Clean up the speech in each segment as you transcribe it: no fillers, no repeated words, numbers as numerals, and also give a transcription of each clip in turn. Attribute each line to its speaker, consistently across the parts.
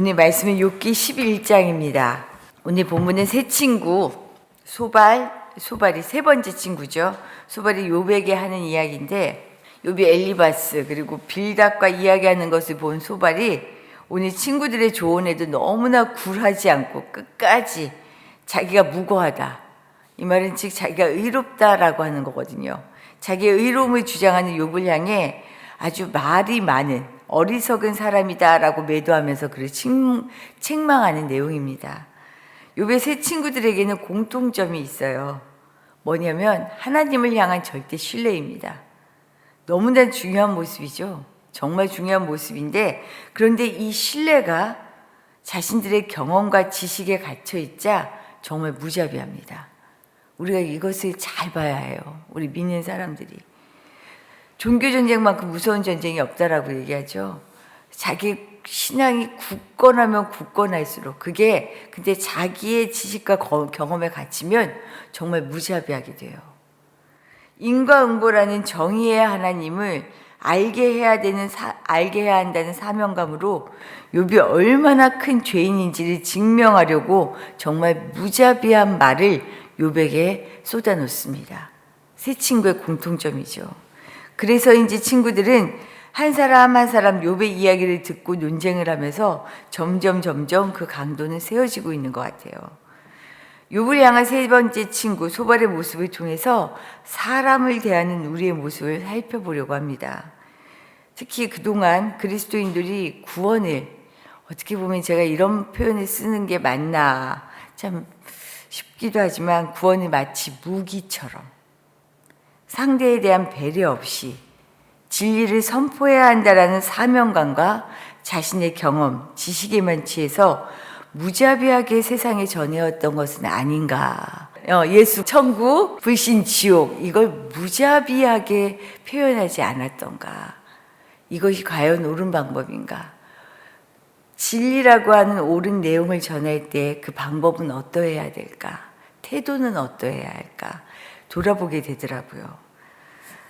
Speaker 1: 오늘 말씀은 욥기 11장입니다. 오늘 본문은 세 친구, 소발이 세 번째 친구죠. 소발이 욥에게 하는 이야기인데, 욥이 엘리바스 그리고 빌닷과 이야기하는 것을 본 소발이 오늘 친구들의 조언에도 너무나 굴하지 않고 끝까지 자기가 무고하다, 이 말은 즉 자기가 의롭다라고 하는 거거든요. 자기의 의로움을 주장하는 욥을 향해 아주 말이 많은 어리석은 사람이다라고 매도하면서 그를 책망하는 내용입니다. 욥의 세 친구들에게는 공통점이 있어요. 뭐냐면 하나님을 향한 절대 신뢰입니다. 너무나 중요한 모습이죠. 정말 중요한 모습인데, 그런데 이 신뢰가 자신들의 경험과 지식에 갇혀 있자 정말 무자비합니다. 우리가 이것을 잘 봐야 해요. 우리 믿는 사람들이. 종교 전쟁만큼 무서운 전쟁이 없다라고 얘기하죠. 자기 신앙이 굳건하면 굳건할수록 그게 근데 자기의 지식과 경험에 갇히면 정말 무자비하게 돼요. 인과응보라는 정의의 하나님을 알게 해야 한다는 사명감으로 욥이 얼마나 큰 죄인인지를 증명하려고 정말 무자비한 말을 욥에게 쏟아놓습니다. 세 친구의 공통점이죠. 그래서인지 친구들은 한 사람 한 사람 욥의 이야기를 듣고 논쟁을 하면서 점점 그 강도는 세워지고 있는 것 같아요. 욥을 향한 세 번째 친구 소발의 모습을 통해서 사람을 대하는 우리의 모습을 살펴보려고 합니다. 특히 그동안 그리스도인들이 구원을, 어떻게 보면 제가 이런 표현을 쓰는 게 맞나 참 싶기도 하지만, 구원을 마치 무기처럼 상대에 대한 배려 없이 진리를 선포해야 한다라는 사명감과 자신의 경험, 지식에만 취해서 무자비하게 세상에 전해왔던 것은 아닌가. 예수 천국, 불신 지옥, 이걸 무자비하게 표현하지 않았던가. 이것이 과연 옳은 방법인가? 진리라고 하는 옳은 내용을 전할 때 그 방법은 어떠해야 될까? 태도는 어떠해야 할까? 돌아보게 되더라고요.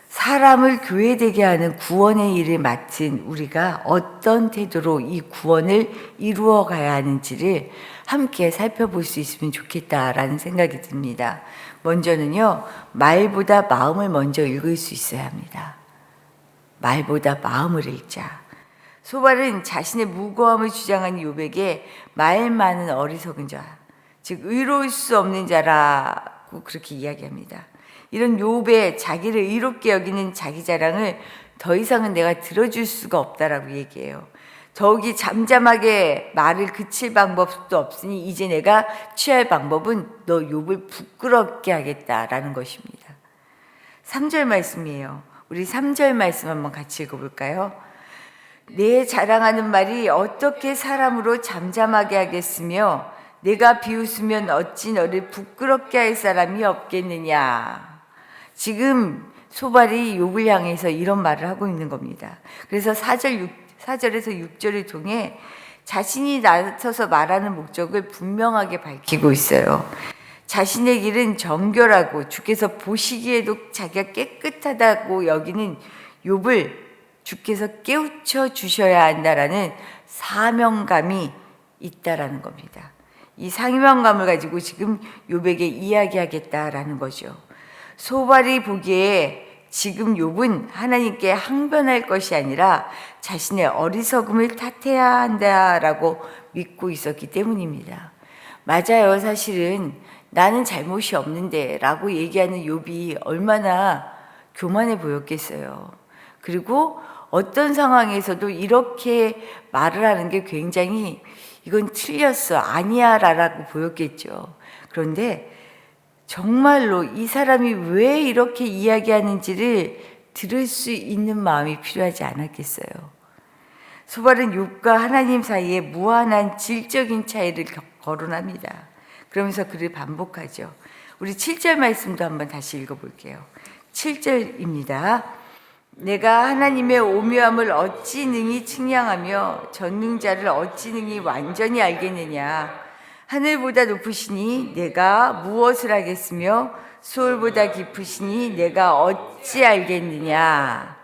Speaker 1: 사람을 교회되게 하는 구원의 일을 맡은 우리가 어떤 태도로 이 구원을 이루어 가야 하는지를 함께 살펴볼 수 있으면 좋겠다라는 생각이 듭니다. 먼저는요, 말보다 마음을 먼저 읽을 수 있어야 합니다. 말보다 마음을 읽자. 소발은 자신의 무고함을 주장하는 욥에게 말 많은 어리석은 자, 즉 의로울 수 없는 자라고 그렇게 이야기합니다. 이런 욥의 자기를 의롭게 여기는 자기 자랑을 더 이상은 내가 들어줄 수가 없다라고 얘기해요. 더욱이 잠잠하게 말을 그칠 방법도 없으니 이제 내가 취할 방법은 너 욥을 부끄럽게 하겠다라는 것입니다. 3절 말씀이에요. 우리 3절 말씀 한번 같이 읽어볼까요? 내 자랑하는 말이 어떻게 사람으로 잠잠하게 하겠으며 내가 비웃으면 어찌 너를 부끄럽게 할 사람이 없겠느냐. 지금 소발이 욥을 향해서 이런 말을 하고 있는 겁니다. 그래서 4절에서 6절을 통해 자신이 나서서 말하는 목적을 분명하게 밝히고 있어요. 자신의 길은 정결하고 주께서 보시기에도 자기가 깨끗하다고 여기는 욥을 주께서 깨우쳐 주셔야 한다라는 사명감이 있다라는 겁니다. 이 사명감을 가지고 지금 욥에게 이야기하겠다라는 거죠. 소발이 보기에 지금 욥은 하나님께 항변할 것이 아니라 자신의 어리석음을 탓해야 한다라고 믿고 있었기 때문입니다. 맞아요. 사실은 나는 잘못이 없는데 라고 얘기하는 욥이 얼마나 교만해 보였겠어요. 그리고 어떤 상황에서도 이렇게 말을 하는 게 굉장히 이건 틀렸어, 아니야 라고 보였겠죠. 그런데 정말로 이 사람이 왜 이렇게 이야기하는지를 들을 수 있는 마음이 필요하지 않았겠어요. 소발은 욥과 하나님 사이에 무한한 질적인 차이를 거론합니다. 그러면서 그를 반복하죠. 우리 7절 말씀도 한번 다시 읽어볼게요. 7절입니다. 내가 하나님의 오묘함을 어찌 능히 측량하며 전능자를 어찌 능히 완전히 알겠느냐. 하늘보다 높으시니 내가 무엇을 하겠으며 수월보다 깊으시니 내가 어찌 알겠느냐.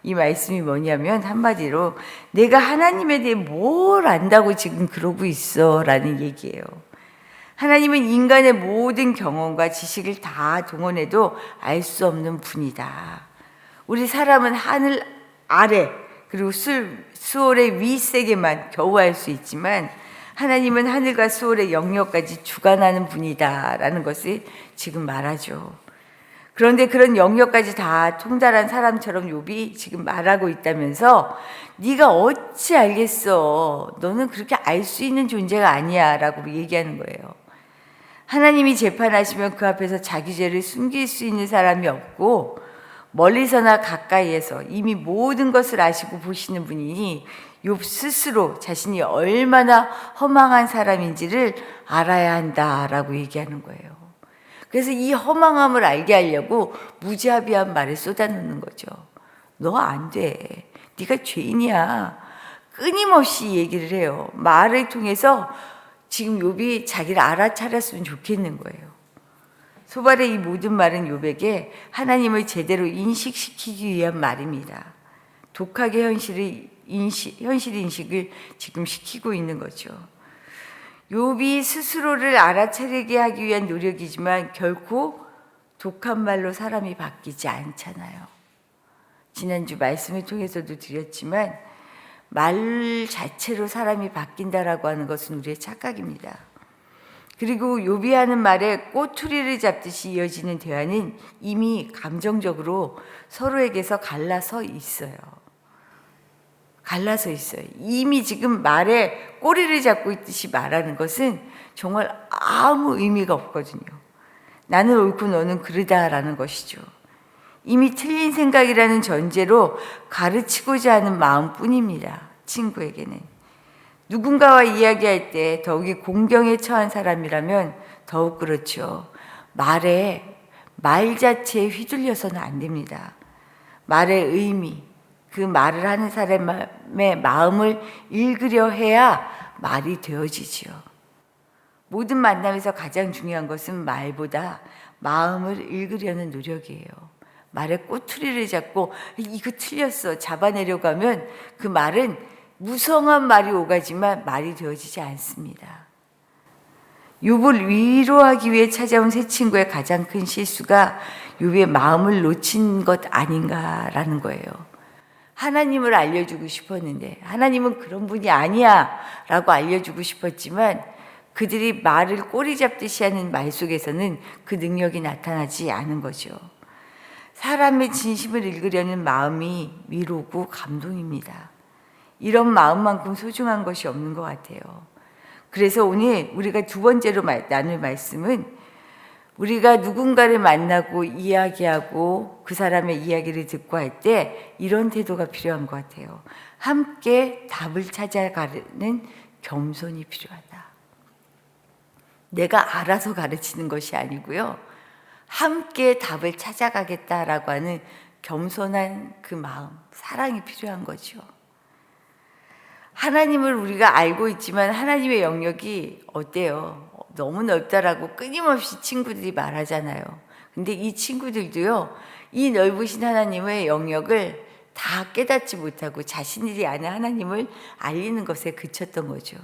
Speaker 1: 이 말씀이 뭐냐면 한마디로 내가 하나님에 대해 뭘 안다고 지금 그러고 있어 라는 얘기예요. 하나님은 인간의 모든 경험과 지식을 다 동원해도 알 수 없는 분이다. 우리 사람은 하늘 아래 그리고 수월의 윗세계만 겨우 알 수 있지만 하나님은 하늘과 수월의 영역까지 주관하는 분이다 라는 것을 지금 말하죠. 그런데 그런 영역까지 다 통달한 사람처럼 욥이 지금 말하고 있다면서 네가 어찌 알겠어? 너는 그렇게 알 수 있는 존재가 아니야 라고 얘기하는 거예요. 하나님이 재판하시면 그 앞에서 자기 죄를 숨길 수 있는 사람이 없고 멀리서나 가까이에서 이미 모든 것을 아시고 보시는 분이니 욥 스스로 자신이 얼마나 허망한 사람인지를 알아야 한다라고 얘기하는 거예요. 그래서 이 허망함을 알게 하려고 무자비한 말을 쏟아놓는 거죠. 너 안 돼. 네가 죄인이야. 끊임없이 얘기를 해요. 말을 통해서 지금 욥이 자기를 알아차렸으면 좋겠는 거예요. 소발의 이 모든 말은 욥에게 하나님을 제대로 인식시키기 위한 말입니다. 독하게 현실 인식을 지금 시키고 있는 거죠. 욥이 스스로를 알아차리게 하기 위한 노력이지만 결코 독한 말로 사람이 바뀌지 않잖아요. 지난주 말씀을 통해서도 드렸지만 말 자체로 사람이 바뀐다라고 하는 것은 우리의 착각입니다. 그리고 욥이 하는 말에 꼬투리를 잡듯이 이어지는 대화는 이미 감정적으로 서로에게서 갈라서 있어요. 이미 지금 말에 꼬리를 잡고 있듯이 말하는 것은 정말 아무 의미가 없거든요. 나는 옳고 너는 그르다라는 것이죠. 이미 틀린 생각이라는 전제로 가르치고자 하는 마음뿐입니다. 친구에게는. 누군가와 이야기할 때 더욱이 공경에 처한 사람이라면 더욱 그렇죠. 말 자체에 휘둘려서는 안 됩니다. 말의 의미, 그 말을 하는 사람의 마음을 읽으려 해야 말이 되어지지요. 모든 만남에서 가장 중요한 것은 말보다 마음을 읽으려는 노력이에요. 말에 꼬투리를 잡고 이거 틀렸어 잡아내려고 하면 그 말은 무성한 말이 오가지만 말이 되어지지 않습니다. 욥을 위로하기 위해 찾아온 새 친구의 가장 큰 실수가 욥의 마음을 놓친 것 아닌가라는 거예요. 하나님을 알려주고 싶었는데 하나님은 그런 분이 아니야 라고 알려주고 싶었지만 그들이 말을 꼬리 잡듯이 하는 말 속에서는 그 능력이 나타나지 않은 거죠. 사람의 진심을 읽으려는 마음이 위로고 감동입니다. 이런 마음만큼 소중한 것이 없는 것 같아요. 그래서 오늘 우리가 두 번째로 나눌 말씀은 우리가 누군가를 만나고 이야기하고 그 사람의 이야기를 듣고 할 때 이런 태도가 필요한 것 같아요. 함께 답을 찾아가는 겸손이 필요하다. 내가 알아서 가르치는 것이 아니고요. 함께 답을 찾아가겠다라고 하는 겸손한 그 마음, 사랑이 필요한 거죠. 하나님을 우리가 알고 있지만 하나님의 영역이 어때요? 너무 넓다라고 끊임없이 친구들이 말하잖아요. 근데 이 친구들도요, 이 넓으신 하나님의 영역을 다 깨닫지 못하고 자신들이 아는 하나님을 알리는 것에 그쳤던 거죠.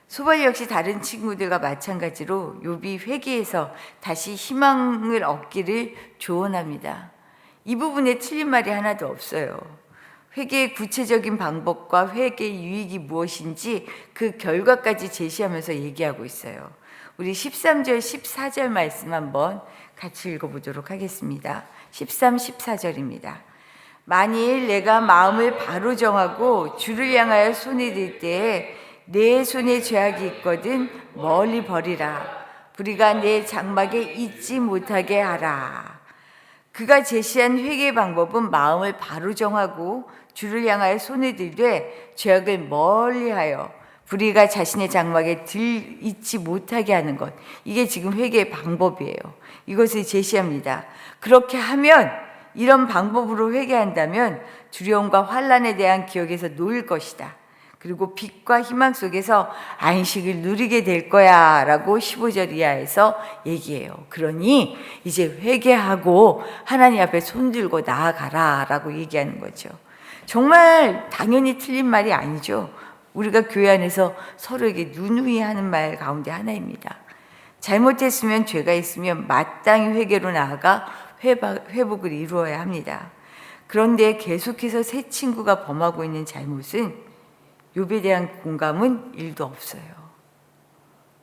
Speaker 1: 소발 역시 다른 친구들과 마찬가지로 욥이 회개해서 다시 희망을 얻기를 조언합니다. 이 부분에 틀린 말이 하나도 없어요. 회개의 구체적인 방법과 회개의 유익이 무엇인지 그 결과까지 제시하면서 얘기하고 있어요. 우리 13절, 14절 말씀 한번 같이 읽어보도록 하겠습니다. 13, 14절입니다. 만일 내가 마음을 바로 정하고 주를 향하여 손을 들 때에 내 손에 죄악이 있거든 멀리 버리라. 불의가 내 장막에 있지 못하게 하라. 그가 제시한 회개 방법은 마음을 바로 정하고 주를 향하여 손을 들되 죄악을 멀리하여 불의가 자신의 장막에 있지 못하게 하는 것. 이게 지금 회개의 방법이에요. 이것을 제시합니다. 그렇게 하면 이런 방법으로 회개한다면 두려움과 환난에 대한 기억에서 놓일 것이다. 그리고 빛과 희망 속에서 안식을 누리게 될 거야 라고 15절 이하에서 얘기해요. 그러니 이제 회개하고 하나님 앞에 손들고 나아가라 라고 얘기하는 거죠. 정말 당연히 틀린 말이 아니죠. 우리가 교회 안에서 서로에게 누누이 하는 말 가운데 하나입니다. 잘못했으면, 죄가 있으면 마땅히 회개로 나아가 회복을 이루어야 합니다. 그런데 계속해서 새 친구가 범하고 있는 잘못은 욥에 대한 공감은 1도 없어요.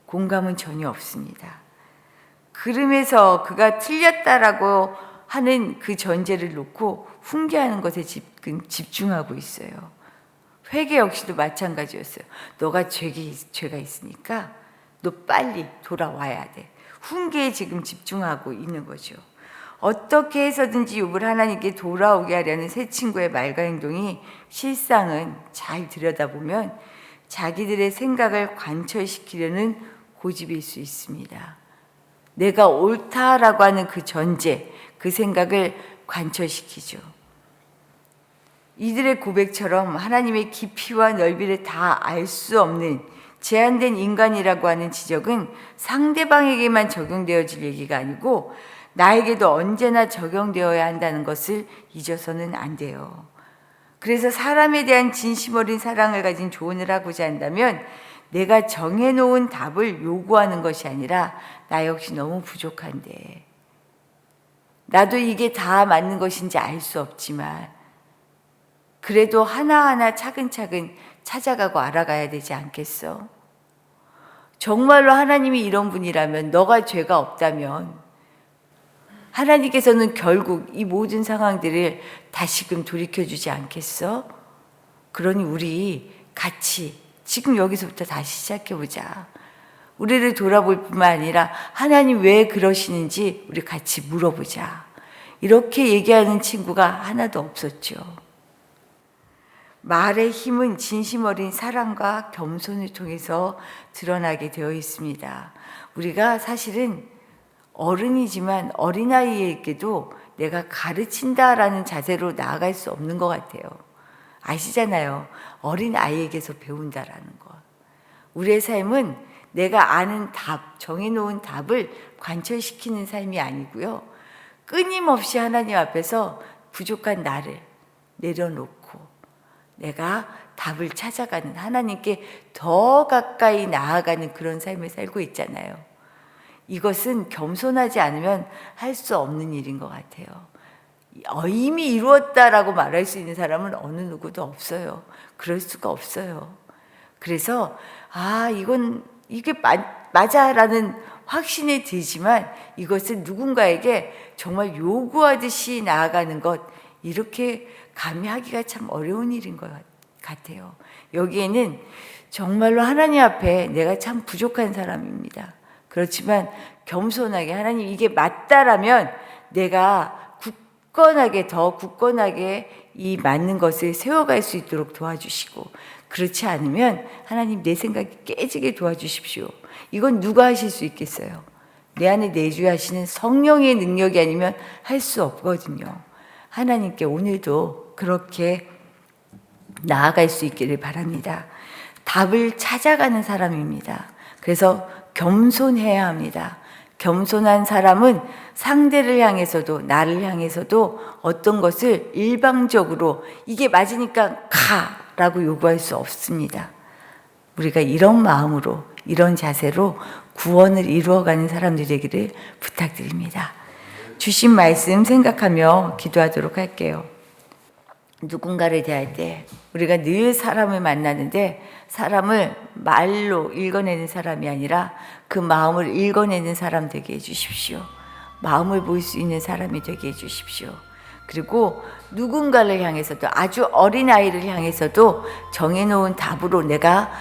Speaker 1: 공감은 전혀 없습니다. 그러면서 그가 틀렸다라고 하는 그 전제를 놓고 훈계하는 것에 집중하고 있어요. 회개 역시도 마찬가지였어요. 너가 죄가 있으니까 너 빨리 돌아와야 돼. 훈계에 지금 집중하고 있는 거죠. 어떻게 해서든지 욥을 하나님께 돌아오게 하려는 새 친구의 말과 행동이 실상은 잘 들여다보면 자기들의 생각을 관철시키려는 고집일 수 있습니다. 내가 옳다라고 하는 그 전제, 그 생각을 관철시키죠. 이들의 고백처럼 하나님의 깊이와 넓이를 다 알 수 없는 제한된 인간이라고 하는 지적은 상대방에게만 적용되어질 얘기가 아니고 나에게도 언제나 적용되어야 한다는 것을 잊어서는 안 돼요. 그래서 사람에 대한 진심 어린 사랑을 가진 조언을 하고자 한다면 내가 정해놓은 답을 요구하는 것이 아니라 나 역시 너무 부족한데, 나도 이게 다 맞는 것인지 알 수 없지만 그래도 하나하나 차근차근 찾아가고 알아가야 되지 않겠어? 정말로 하나님이 이런 분이라면, 너가 죄가 없다면 하나님께서는 결국 이 모든 상황들을 다시금 돌이켜주지 않겠어? 그러니 우리 같이 지금 여기서부터 다시 시작해보자. 우리를 돌아볼 뿐만 아니라 하나님 왜 그러시는지 우리 같이 물어보자. 이렇게 얘기하는 친구가 하나도 없었죠. 말의 힘은 진심 어린 사랑과 겸손을 통해서 드러나게 되어 있습니다. 우리가 사실은 어른이지만 어린아이에게도 내가 가르친다라는 자세로 나아갈 수 없는 것 같아요. 아시잖아요. 어린아이에게서 배운다라는 것. 우리의 삶은 내가 아는 답, 정해놓은 답을 관철시키는 삶이 아니고요. 끊임없이 하나님 앞에서 부족한 나를 내려놓고 내가 답을 찾아가는, 하나님께 더 가까이 나아가는 그런 삶을 살고 있잖아요. 이것은 겸손하지 않으면 할 수 없는 일인 것 같아요. 이미 이루었다라고 말할 수 있는 사람은 어느 누구도 없어요. 그럴 수가 없어요. 그래서 이게 맞아라는 확신이 들지만 이것은 누군가에게 정말 요구하듯이 나아가는 것, 이렇게 감히 하기가 참 어려운 일인 것 같아요. 여기에는 정말로 하나님 앞에 내가 참 부족한 사람입니다. 그렇지만 겸손하게, 하나님 이게 맞다라면 내가 더 굳건하게 이 맞는 것을 세워갈 수 있도록 도와주시고, 그렇지 않으면 하나님 내 생각이 깨지게 도와주십시오. 이건 누가 하실 수 있겠어요? 내 안에 내주하시는 성령의 능력이 아니면 할 수 없거든요. 하나님께 오늘도 그렇게 나아갈 수 있기를 바랍니다. 답을 찾아가는 사람입니다. 그래서 겸손해야 합니다. 겸손한 사람은 상대를 향해서도 나를 향해서도 어떤 것을 일방적으로 이게 맞으니까 가라고 요구할 수 없습니다. 우리가 이런 마음으로, 이런 자세로 구원을 이루어가는 사람들 되기를 부탁드립니다. 주신 말씀 생각하며 기도하도록 할게요. 누군가를 대할 때 우리가 늘 사람을 만나는데 사람을 말로 읽어내는 사람이 아니라 그 마음을 읽어내는 사람 되게 해주십시오. 마음을 볼 수 있는 사람이 되게 해주십시오. 그리고 누군가를 향해서도, 아주 어린아이를 향해서도 정해놓은 답으로 내가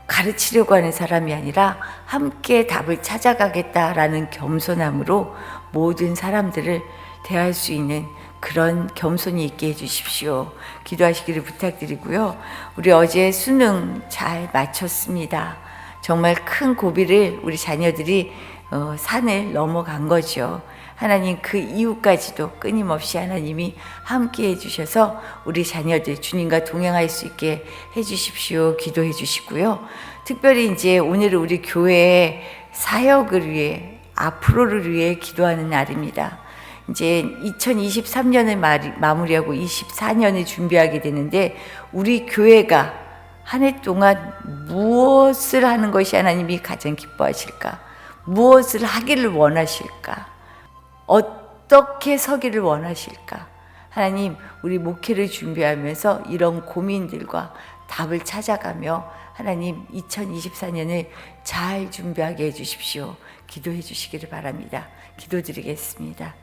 Speaker 1: 가르치려고 하는 사람이 아니라 함께 답을 찾아가겠다라는 겸손함으로 모든 사람들을 대할 수 있는 그런 겸손이 있게 해주십시오. 기도하시기를 부탁드리고요. 우리 어제 수능 잘 마쳤습니다. 정말 큰 고비를 우리 자녀들이 산을 넘어간 거죠. 하나님 그 이후까지도 끊임없이 하나님이 함께 해주셔서 우리 자녀들 주님과 동행할 수 있게 해주십시오. 기도해 주시고요. 특별히 이제 오늘은 우리 교회의 사역을 위해 앞으로를 위해 기도하는 날입니다. 이제 2023년을 마무리하고 24년을 준비하게 되는데 우리 교회가 한 해 동안 무엇을 하는 것이 하나님이 가장 기뻐하실까? 무엇을 하기를 원하실까? 어떻게 서기를 원하실까? 하나님, 우리 목회를 준비하면서 이런 고민들과 답을 찾아가며 하나님 2024년을 잘 준비하게 해주십시오. 기도해 주시기를 바랍니다. 기도드리겠습니다.